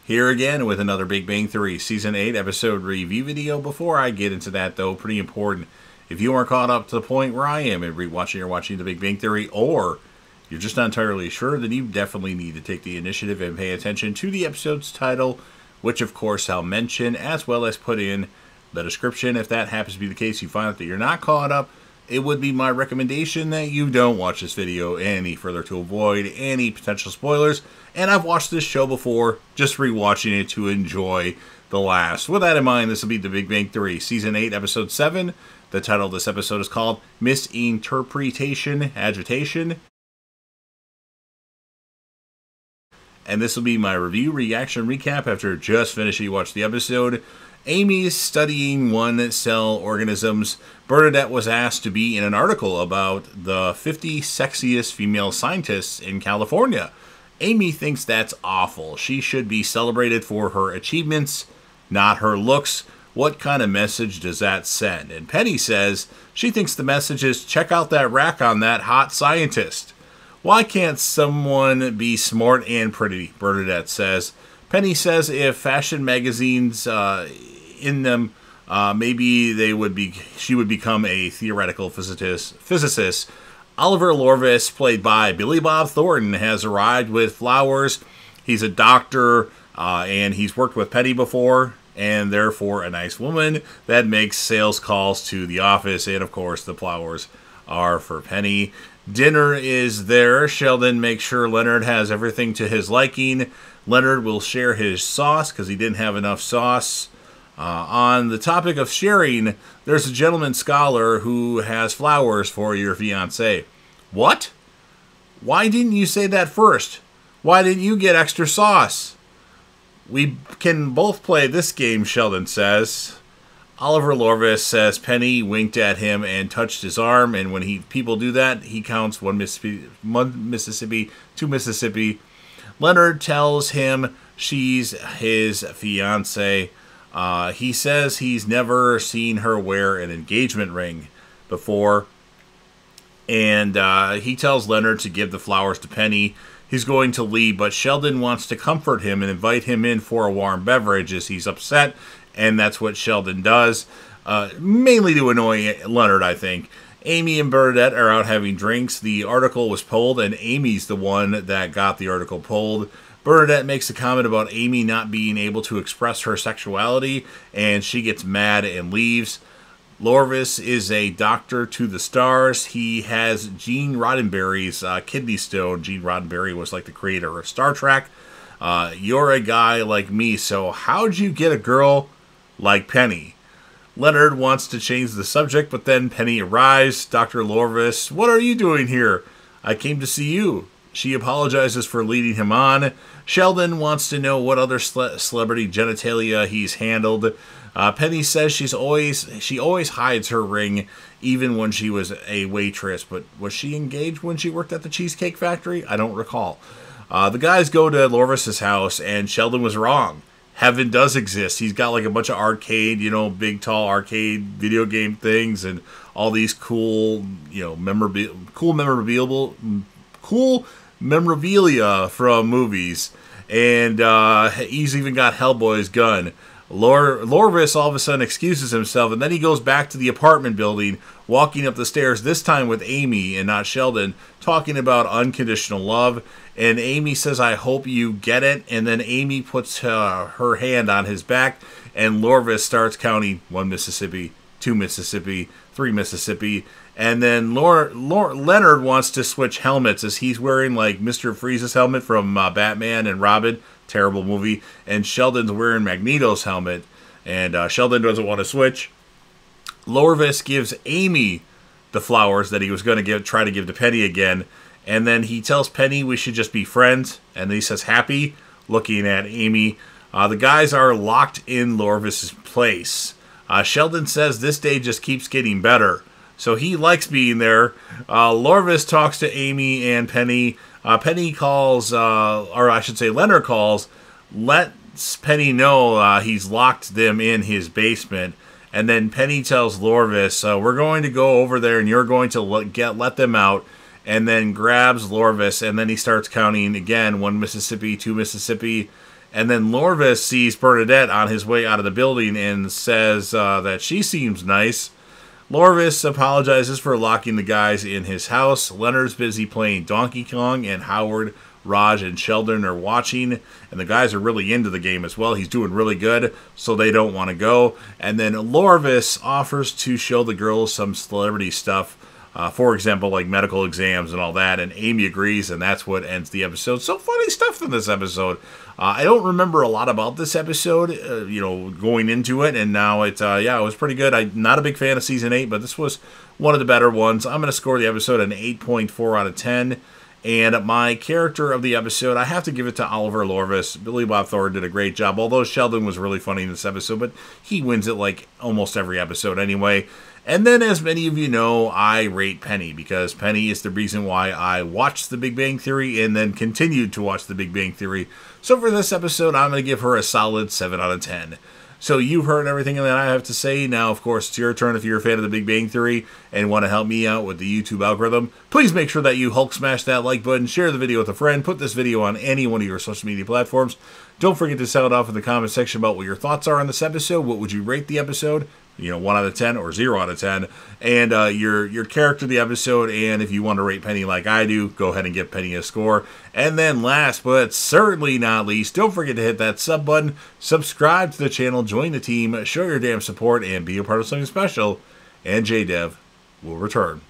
Here again with another Big Bang Theory Season 8 episode review video. Before I get into that, though, pretty important, if you aren't caught up to the point where I am in rewatching or watching the Big Bang Theory, or you're just not entirely sure, then you definitely need to take the initiative and pay attention to the episode's title, which of course I'll mention, as well as put in the description. If that happens to be the case, you find out that you're not caught up, it would be my recommendation that you don't watch this video any further to avoid any potential spoilers. And I've watched this show before, just rewatching it to enjoy the last. With that in mind, this will be the Big Bang Theory Season 8, Episode 7. The title of this episode is called Misinterpretation Agitation. And this will be my review, reaction, recap after just finishing watching the episode. Amy's studying one-cell organisms. Bernadette was asked to be in an article about the 50 sexiest female scientists in California. Amy thinks that's awful. She should be celebrated for her achievements, not her looks. What kind of message does that send? And Penny says she thinks the message is, check out that rack on that hot scientist. Why can't someone be smart and pretty? Bernadette says. Penny says if fashion magazines in them, maybe she would become a theoretical physicist. Oliver Lorvis, played by Billy Bob Thornton, has arrived with flowers. He's a doctor, and he's worked with Penny before, and therefore a nice woman that makes sales calls to the office. And of course, the flowers are for Penny. Dinner is there. Sheldon makes sure Leonard has everything to his liking. Leonard will share his sauce because he didn't have enough sauce. On the topic of sharing, there's a gentleman scholar who has flowers for your fiancé. What? Why didn't you say that first? Why didn't you get extra sauce? We can both play this game, Sheldon says. Oliver Lorvis says Penny winked at him and touched his arm, and when people do that, he counts one Mississippi, two Mississippi. Leonard tells him she's his fiancée. He says he's never seen her wear an engagement ring before. And he tells Leonard to give the flowers to Penny. He's going to leave, but Sheldon wants to comfort him and invite him in for a warm beverage as he's upset. And that's what Sheldon does, mainly to annoy Leonard, I think. Amy and Bernadette are out having drinks. The article was pulled, and Amy's the one that got the article pulled. Bernadette makes a comment about Amy not being able to express her sexuality, and she gets mad and leaves. Lorvis is a doctor to the stars. He has Gene Roddenberry's kidney stone. Gene Roddenberry was like the creator of Star Trek. You're a guy like me, so how'd you get a girl like Penny? Leonard wants to change the subject, but then Penny arrives. Dr. Lorvis, what are you doing here? I came to see you. She apologizes for leading him on. Sheldon wants to know what other celebrity genitalia he's handled. Penny says she always hides her ring, even when she was a waitress. But was she engaged when she worked at the Cheesecake Factory? I don't recall. The guys go to Lorvis's house, and Sheldon was wrong. Heaven does exist. He's got like a bunch of arcade, big, tall arcade video game things, and all these cool, cool memorabilia from movies. And he's even got Hellboy's gun. Lorvis all of a sudden excuses himself, and then he goes back to the apartment building, walking up the stairs, this time with Amy and not Sheldon, talking about unconditional love. And Amy says, I hope you get it. And then Amy puts her hand on his back, and Lorvis starts counting 1 Mississippi, 2 Mississippi, 3 Mississippi. And then Leonard wants to switch helmets as he's wearing like Mr. Freeze's helmet from Batman and Robin. Terrible movie. And Sheldon's wearing Magneto's helmet. And Sheldon doesn't want to switch. Lorvis gives Amy the flowers that he was going to try to give to Penny again. And then he tells Penny we should just be friends. And then he says happy, looking at Amy. The guys are locked in Lorvis's place. Sheldon says this day just keeps getting better. So he likes being there. Lorvis talks to Amy and Penny. Penny calls, or I should say Leonard calls, lets Penny know he's locked them in his basement. And then Penny tells Lorvis, we're going to go over there and you're going to let them out. And then grabs Lorvis, and then he starts counting again, 1 Mississippi, 2 Mississippi. And then Lorvis sees Bernadette on his way out of the building and says that she seems nice. Lorvis apologizes for locking the guys in his house. Leonard's busy playing Donkey Kong, and Howard, Raj, and Sheldon are watching. And the guys are really into the game as well. He's doing really good, so they don't want to go. And then Lorvis offers to show the girls some celebrity stuff. For example, like medical exams and all that. And Amy agrees, and that's what ends the episode. So funny stuff in this episode. I don't remember a lot about this episode, going into it. And now it was pretty good. I'm not a big fan of Season 8, but this was one of the better ones. I'm going to score the episode an 8.4 out of 10. And my character of the episode, I have to give it to Oliver Lorvis. Billy Bob Thornton did a great job, although Sheldon was really funny in this episode, but he wins it like almost every episode anyway. And then, as many of you know, I rate Penny, because Penny is the reason why I watched The Big Bang Theory and then continued to watch The Big Bang Theory. So for this episode, I'm going to give her a solid 7 out of 10. So you've heard everything that I have to say. Now, of course, it's your turn if you're a fan of The Big Bang Theory and want to help me out with the YouTube algorithm. Please make sure that you Hulk smash that like button, share the video with a friend, put this video on any one of your social media platforms. Don't forget to sound off in the comment section about what your thoughts are on this episode. What would you rate the episode? 1 out of 10 or 0 out of 10. And your character of the episode. And if you want to rate Penny like I do, go ahead and give Penny a score. And then last but certainly not least, don't forget to hit that sub button, subscribe to the channel, join the team, show your damn support, and be a part of something special. And JDev will return.